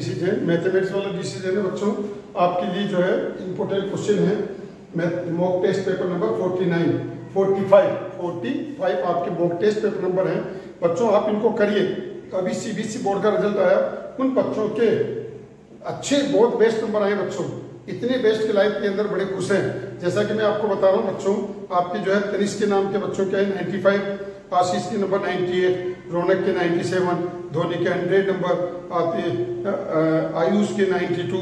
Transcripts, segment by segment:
Decision, mathematics वाला decision है बच्चों, आपके लिए जो है इंपॉर्टेंट क्वेश्चन है। मॉक टेस्ट पेपर नंबर 45 आपके मॉक टेस्ट पेपर नंबर हैं बच्चों, आप इनको करिए। अभी सीबीएसई बोर्ड का रिजल्ट आया, उन बच्चों के अच्छे बहुत बेस्ट नंबर आए बच्चों, इतने बेस्ट के लाइफ के अंदर बड़े खुश हैं। जैसा कि मैं आपको बता रहा हूँ बच्चों, आपके जो है तनिष्क के नाम के बच्चों के 95, आशीष के नंबर 98, रौनक के 97, धोनी के 100 नंबर आते, आयुष के 92,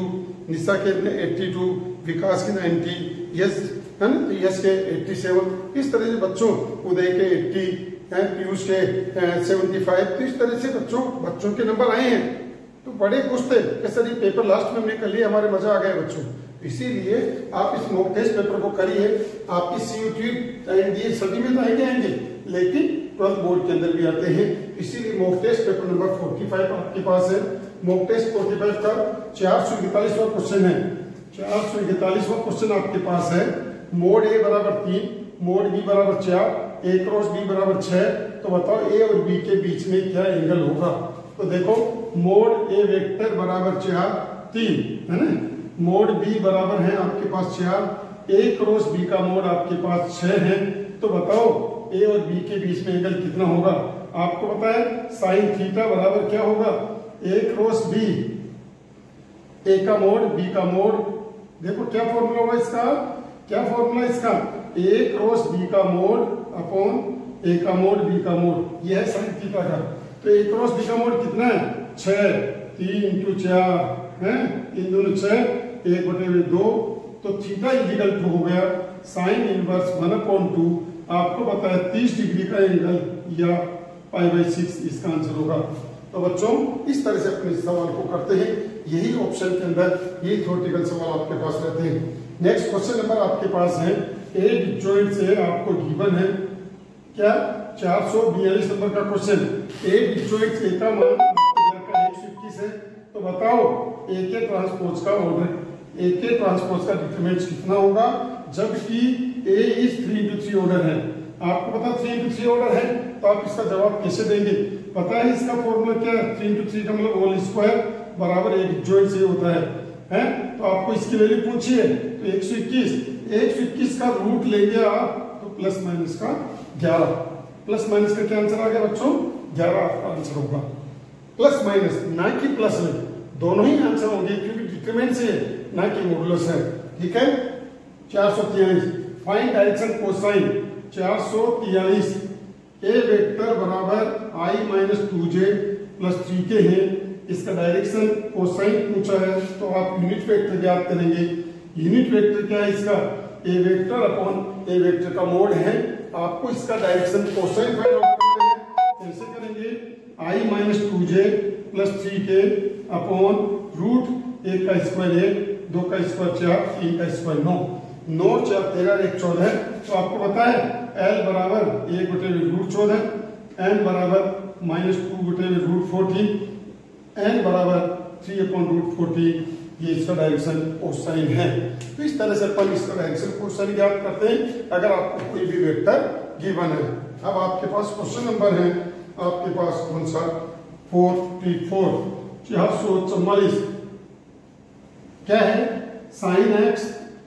निशा के 82, विकास के 90, यश है ना, तो यश के 87, इस तरह से बच्चों उदय के 80, पीयूष के 75, तो इस तरह से बच्चों के नंबर आए हैं, तो बड़े खुश थे कि सर ये पेपर लास्ट में हमने कर लिया, हमारे मजा आ गया बच्चों। इसीलिए आप इस मॉक टेस्ट पेपर को करिए। आपकी सीयूटी एनडीए सभी में तो आएंगे, लेकिन 12th बोर्ड के अंदर भी आते हैं। इसीलिए मॉक टेस्ट पेपर नंबर 45 आपके पास है। मॉक टेस्ट 45 का 441वां क्वेश्चन है। 441वां क्वेश्चन आपके पास है। मोड ए बराबर 3, मोड बी बराबर 4, ए क्रॉस बी बराबर 6, तो बताओ ए और बी के बीच में क्या एंगल होगा। तो देखो, मोड ए वेक्टर बराबर 4 3 है ना, मोड बी बराबर है आपके पास 4, ए क्रॉस बी का मोड आपके पास 6 है, तो बताओ ए और बी के बीच में एंगल कितना होगा। आपको पता है साइन थीटा बराबर क्या होगा, ए क्रॉस बी, ए का मोड बी का मोड, देखो क्या फॉर्मूला होगा इसका, क्या फॉर्मूला इसका, ए क्रॉस बी का मोड अपॉन ए का मोड बी का मोड, यह है साइन थीटा का। तो ए क्रॉस बी का मोड कितना है 6, 3 × 4 है, 3 दूनी 6, 1/2, तो थीटा इक्वल टू हो गया साइन इनवर्स 1/2। आपको पता है 30 डिग्री का एंगल या π/6 इसका आंसर होगा। तो बच्चों इस तरह से अपने सवाल को करते हैं, यही ऑप्शन के अंदर यही थ्योरेटिकल सवाल आपके पास रहते हैं। नेक्स्ट क्वेश्चन नंबर आपके पास है, ए डिस्जॉइंट से आपको गिवन है क्या 442 नंबर का क्वेश्चन। ए डिस्जॉइंट ए का मान 121 है, तो बताओ ए के ट्रांसपोज का ऑर्डर, ए के ट्रांसपोज का डिटरमिनेंट कितना होगा, जबकि ए इज 3 × 3 ऑर्डर है। आपको पता 3 × 3 ऑर्डर है, तो आप इसका जवाब कैसे देंगे। पता है इसका फॉर्मूला क्या है, 3 × 3 का मतलब होल स्क्वायर बराबर ए डिस्जॉइंट से होता है। तो आपको इसकी वैल्यू पूछिए, तो 121 का रूट लेंगे आप, तो प्लस माइनस का 11, प्लस माइनस का क्या आंसर आ गया बच्चों, 11 आपका आंसर होगा। प्लस माइनस ना कि प्लस में, दोनों ही आंसर होंगे क्योंकि डिटरमिनेंट से ना कि मॉडुलस है। ठीक है, 443 फाइंड डायरेक्शन कोसाइन 443 ए वेक्टर बराबर i-2j + 3k है, इसका डायरेक्शन कोसाइन पूछा है, तो आप यूनिट वेक्टर ज्ञात करेंगे। यूनिट वेक्टर क्या है इसका, ए वेक्टर अपॉन ए वेक्टर का मोड है, आपको इसका डायरेक्शन कोसाइन फाइंड आउट करना है। कैसे करेंगे, i-2j + 3k अपॉन रूट 1 का स्क्वायर 1, 2 का स्क्वायर 4, 3 का स्क्वायर 9, 9 4 13 1 14। तो आपको पता है L बराबर 1/√14, n बराबर -2/√14, n बराबर 3/√14, ये इसका डायरेक्शन कोसाइन है। तो इस तरह से अपन इसका डायरेक्शन कोसाइन ज्ञात करते हैं अगर आपको कोई भी वेक्टर गिवन है। अब आपके पास क्वेश्चन नंबर है आपके पास कौन सा 444 क्या है, sin x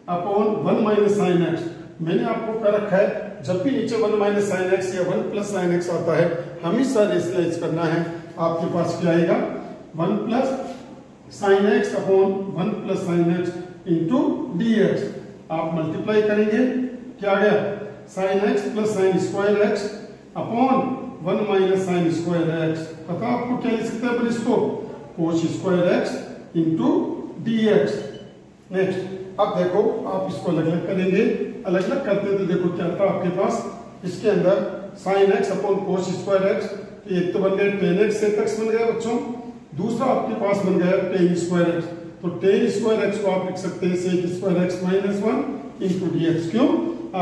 upon 1 - sin x। मैंने आपको कह रखा है जब भी नीचे 1 - sin x या 1 + sin x आता है हमेशा रेशनलाइज करना है। आपके पास क्या आएगा, 1 + sin x upon 1 + sin x into dx। आप मल्टीप्लाई करेंगे, क्या आ गया, sin x + sin square x upon 1 - sin square x। पता आपको क्या लिख सकते हैं अपन इसको, cos square x into dx। Next, अब देखो आप इसको अलग अलग करेंगे, अलग अलग करते हैं तो देखो क्या था आपके पास, इसके अंदर sin x upon cos square x, तो एक तो बन गया tan x sec x बन गया बच्चों, दूसरा आपके पास बन गया tan स्क्वायर x। तो tan स्क्वायर x को आप लिख सकते हैं sec square x - 1 into dx। क्यों,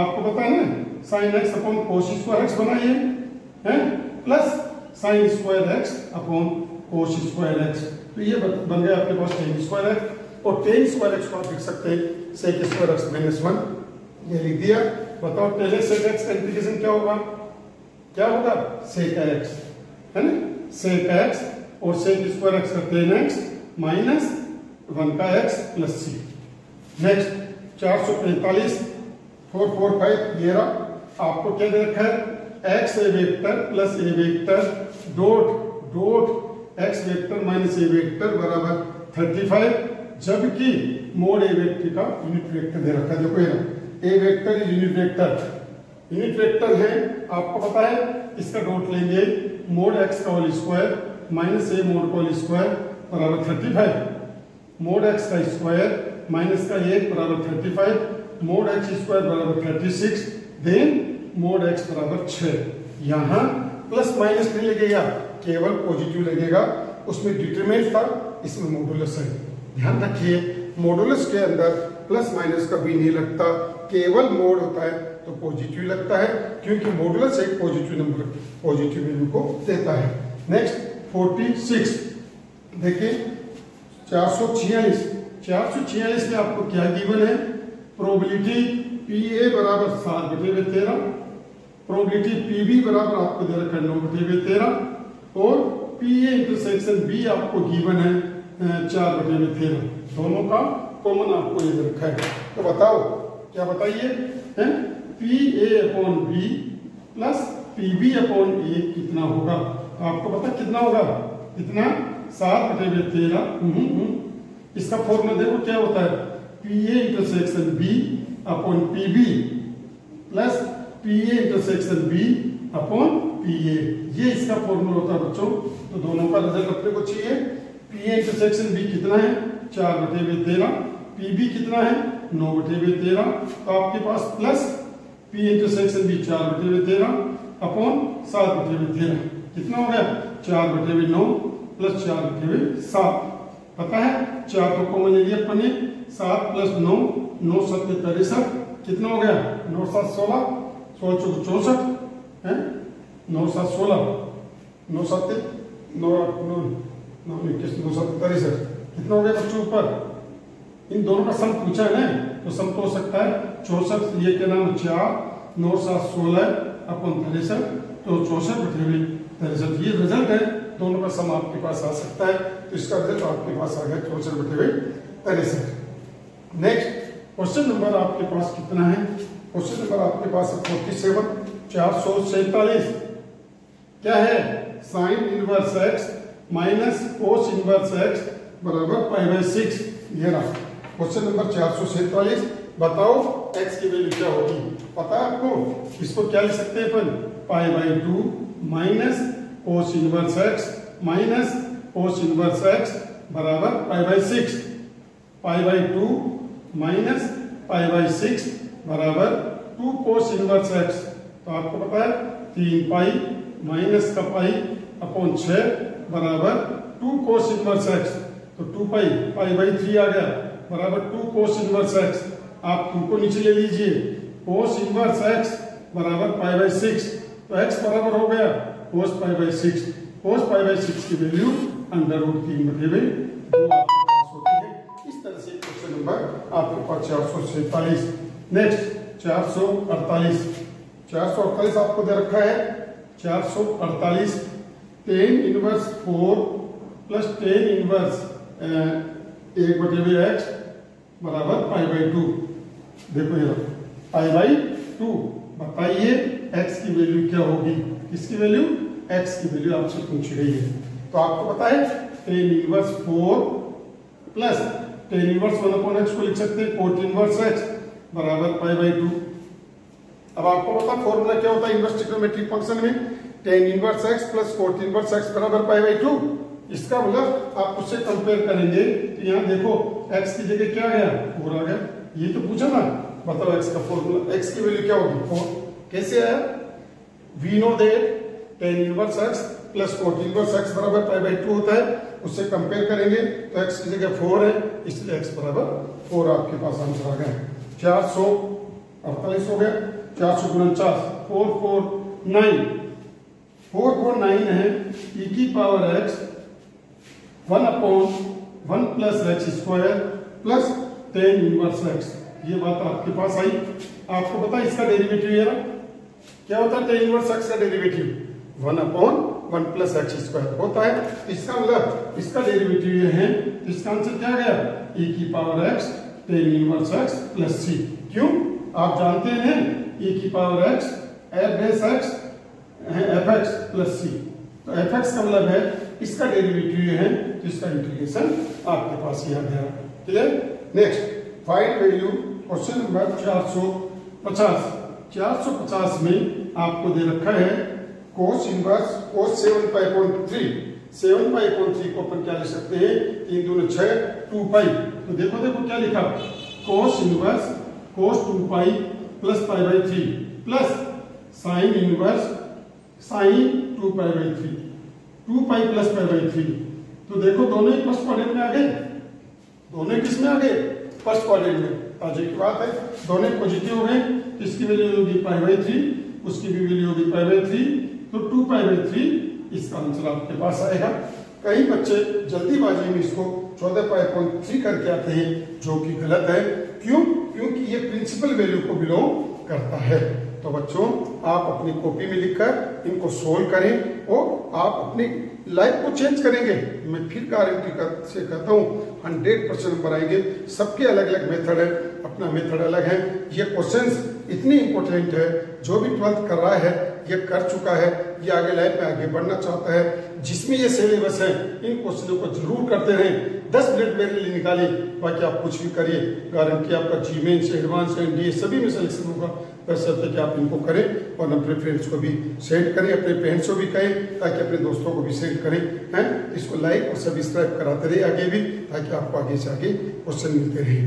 आपको पता है ना sin x upon cos square x बनाइए है, plus sin square x upon cos square x, तो ये बन गया आपके पास tan स्क्वायर x। और tan स्क्वायर x को आप लिख सकते हैं sec स्क्वायर x - 1, ये लिख दिया। बताओ tan sec x का इंटीग्रेशन क्या होगा, क्या होगा, sec x है ना, sec x और sec स्क्वायर x का tan x माइनस 1 का x प्लस c। नेक्स्ट 445 445 ये रहा। आपको क्या दे रखा है, x A vector plus A vector dot dot x vector minus A vector बराबर 35, जबकि मोड ए वेक्टर का यूनिट वेक्टर दे रखा है। देखो ये ए वेक्टर यूनिट वेक्टर है, आपको पता है। इसका डॉट लेंगे मोड x का होल स्क्वायर माइनस ए मोड का होल स्क्वायर बराबर 35, मोड x का स्क्वायर माइनस का 1 बराबर 35, मोड x स्क्वायर बराबर 36, देन मोड x बराबर 6। यहाँ प्लस माइनस नहीं लगेगा, केवल पॉजिटिव लगेगा। उसमें डिटरमिनेंट था, इसमें मॉडुलस है। ध्यान रखिए, मॉडुलस के अंदर प्लस माइनस कभी नहीं लगता, केवल मोड होता है तो पॉजिटिव लगता है, क्योंकि मॉडुलस एक पॉजिटिव नंबर पॉजिटिव वैल्यू को देता है। नेक्स्ट 46 देखिए 446 में आपको क्या गिवन है, प्रोबेबिलिटी पी ए बराबर 7/13, प्रोबेबिलिटी पी बी बराबर आपको दे रखा है 9/13, और पी ए इंटरसेक्शन बी आपको गिवन है 4/13। दोनों का कॉमन आपको ये दे रखा है। तो बताओ, क्या बताइए, P A upon B plus P B upon A कितना होगा? आपको पता कितना होगा, कितना 7/13। इसका फॉर्मूला देखो क्या होता है, P A intersection B upon P B plus P A intersection B upon P A, ये इसका फॉर्मूला होता है बच्चों। तो दोनों का रिजल्ट अपने को चाहिए। पी ए इंटरसेक्शन बी कितना है 4/13, पी बी कितना है 9/13। तो आपके पास plus P intersection B 4/13 upon 7/13 कितना हो गया 4/9 प्लस 4/7। पता है 4 तो कॉमन ले लिया अपने, 7 प्लस 9 9 7 63 कितना हो गया 9 7 16 16 64 है 9 7 16 9 7 9 9 9 21 9 7 63 कितना हो गया बच्चों ऊपर? इन दोनों का सम पूछा है ना, तो सम तो हो सकता है 64, ये क्या नाम 4 9 7 16 अपन 63, तो 64/63 ये रिजल्ट है। दोनों का सम आपके पास आ सकता है, तो इसका रिजल्ट आपके पास आ गया 64/63। नेक्स्ट क्वेश्चन नंबर आपके पास कितना है? क्वेश्चन नंबर आपके पास 47 447 क्या है, sine inverse x minus cos inverse x बराबर π/6। ये रहा क्वेश्चन नंबर 447। बताओ x की वैल्यू क्या होगी? पता है आपको, इसको क्या लिख सकते हैं अपन, π/2 minus cos inverse x minus cos inverse x बराबर π/6, π/2 माइनस π/6 बराबर 2 कोस इनवर्स x। तो आपको पता है 3 पाई माइनस का पाई अपॉन 6 बराबर 2 कोस इनवर्स x। तो 2 पाई π/3 आ गया बराबर 2 कोस इनवर्स x। आप 2 को नीचे ले लीजिए, कोस इनवर्स x बराबर π/6, तो x बराबर हो गया कोस π/6। कोस π/6 की वैल्यू √3/2 आपके पास होती है। इस तरह से क्वेश्चन नंबर आपके पास 447। नेक्स्ट 448 आपको दे रखा है 448 tan inverse 4 plus tan inverse 1/x बराबर π/2। देखो ये π/2। बताइए x की वैल्यू क्या होगी? किसकी वैल्यू? x की वैल्यू आपसे पूछी गई है। तो आपको पता है tan inverse 4 plus tan inverse 1/x को लिख सकते हैं cot इनवर्स x बराबर π/2। अब आपको पता फॉर्मूला क्या होता है इनवर्स ट्रिग्नोमेट्रिक फंक्शन में, tan inverse x plus cot inverse x बराबर π/2। इसका मतलब आप उससे कंपेयर करेंगे तो यहाँ देखो x की जगह क्या गया 4 आ गया। ये तो पूछा ना, बताओ x का फॉर्मूला, x की वैल्यू क्या होगी 4। कैसे आया? We know that tan inverse x plus cot inverse x बराबर π/2 होता है, उससे कंपेयर करेंगे तो x की जगह 4 है, इसलिए x बराबर 4 आपके पास आंसर आ गया। 448 हो गया, 449 449 है e की power x 1/1 plus x square plus tan inverse x। ये बात आपके पास आई। आपको पता है इसका डेरिवेटिव है ना, क्या होता है tan इनवर्स x का डेरिवेटिव 1/1 प्लस एक्स स्क्वायर होता है। इसका मतलब इसका डेरिवेटिव ये है, इसका आंसर क्या गया, e की power x tan inverse x plus c। क्यों, आप जानते हैं e की power x f base x fx plus c, तो fx का मतलब है इसका डेरिवेटिव ये है, तो इसका इंटीग्रेशन आपके पास यहाँ गया। Clear. Next find value, question number 450। 450 में आपको दे रखा है cos इनवर्स cos 7π/3। 7π/3 को अपन क्या लिख सकते हैं, 3 दूनी 6 2 पाई। तो देखो क्या लिखा, cos inverse cos 2 pi plus π/3 plus sine inverse sine 2 π/3 2 pi plus π/3। तो देखो दोनों ही फर्स्ट क्वाड्रेंट में आ गए, दोनों किस में आ गए, फर्स्ट क्वाड्रेंट में। ताजे की बात है, दोनों पॉजिटिव हो गए, इसकी वैल्यू होगी π/3, उसकी भी वैल्यू होगी π/3, तो 2 π/3 इसका आंसर आपके पास आएगा। कई बच्चे जल्दीबाजी में इसको 14π/3 करके आते हैं, जो कि गलत है। क्यों, क्योंकि ये प्रिंसिपल वैल्यू को बिलोंग करता है। तो बच्चों आप अपनी कॉपी में लिखकर इनको सोल्व करें और आप अपनी लाइफ को चेंज करेंगे। मैं फिर गारंटी से कहता हूँ 100% नंबर आएंगे। सबके अलग अलग मेथड है, अपना मेथड अलग है। ये क्वेश्चंस इतनी इंपॉर्टेंट है, जो भी 12th कर रहा है ये कर चुका है, ये आगे लाइफ में आगे बढ़ना चाहता है, जिसमें ये सिलेबस है, इन क्वेश्चनों को जरूर करते रहें। 10 मिनट मेरे लिए निकालिए, बाकी आप कुछ भी करिए, गारंटी आपका जीमेन से एडवांस एनडीए सभी में सिलेक्शन होगा। वैसे कि आप इनको करें और अपने फ्रेंड्स को भी सेंड करें, अपने पेरेंट्स को भी कहें, ताकि अपने दोस्तों को भी सेंड करें। हैं, इसको लाइक और सब्सक्राइब कराते रहिए आगे भी, ताकि आपको आगे से आगे क्वेश्चन मिलते रहे।